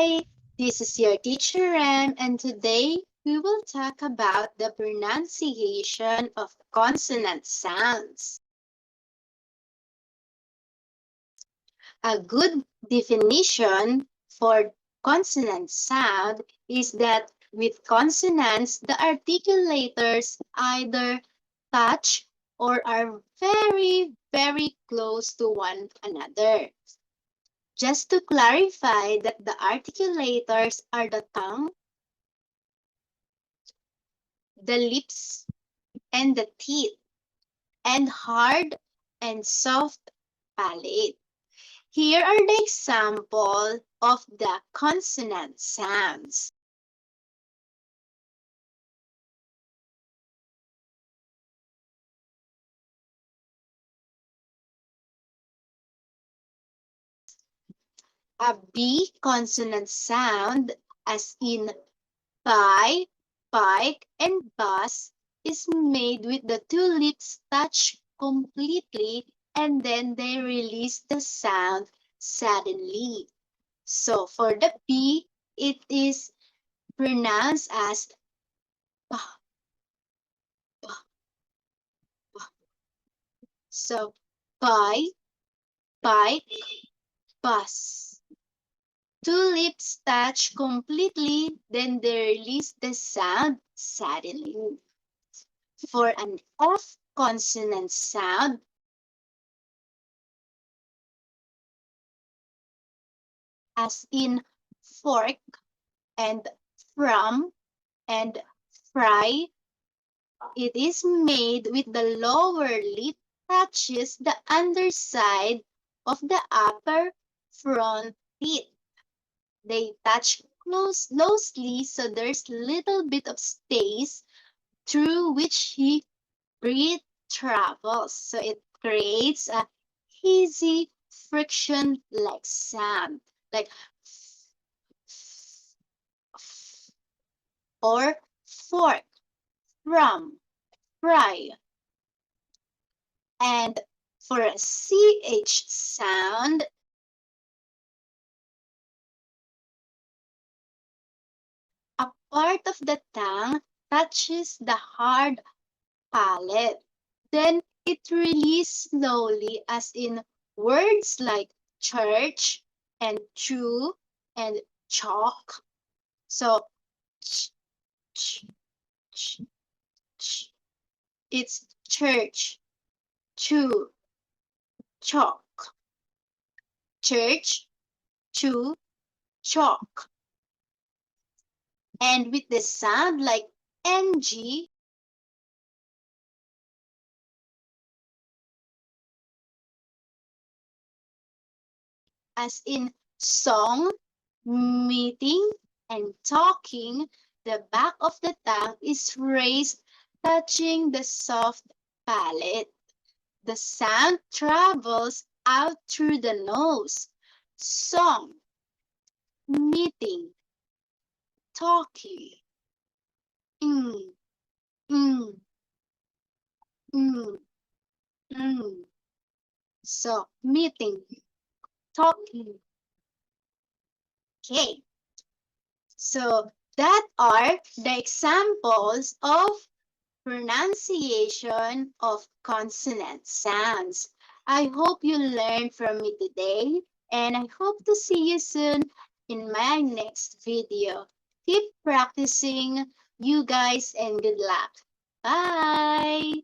Hi, this is your teacher Ram, and today we will talk about the pronunciation of consonant sounds. A good definition for consonant sound is that with consonants, the articulators either touch or are very, very close to one another. Just to clarify that the articulators are the tongue, the lips, and the teeth, and hard and soft palate. Here are the example of the consonant sounds. A B consonant sound, as in pie, bike, and bus, is made with the two lips touched completely and then they release the sound suddenly. So for the B, it is pronounced as ba, ba, ba. So bike, bike, bus. Two lips touch completely, then they release the sound suddenly. For an F consonant sound, as in fork and from and fry, it is made with the lower lip touches the underside of the upper front teeth. They touch closely, so there's little bit of space through which he breath travels. So it creates a easy friction-like sound, like or fork, from, fry. And for a CH sound, a part of the tongue touches the hard palate. Then it releases slowly, as in words like church and chew and chalk. So, ch, ch, ch, ch. It's church, chew, chalk. Church, chew, chalk. And with the sound like ng, as in song, meeting, and talking, the back of the tongue is raised, touching the soft palate. The sound travels out through the nose. Song, meeting, talking. Mm, mm, mm, mm. So, meeting, talking. Okay. So, that are the examples of pronunciation of consonant sounds. I hope you learned from me today, and I hope to see you soon in my next video. Keep practicing, you guys, and good luck. Bye!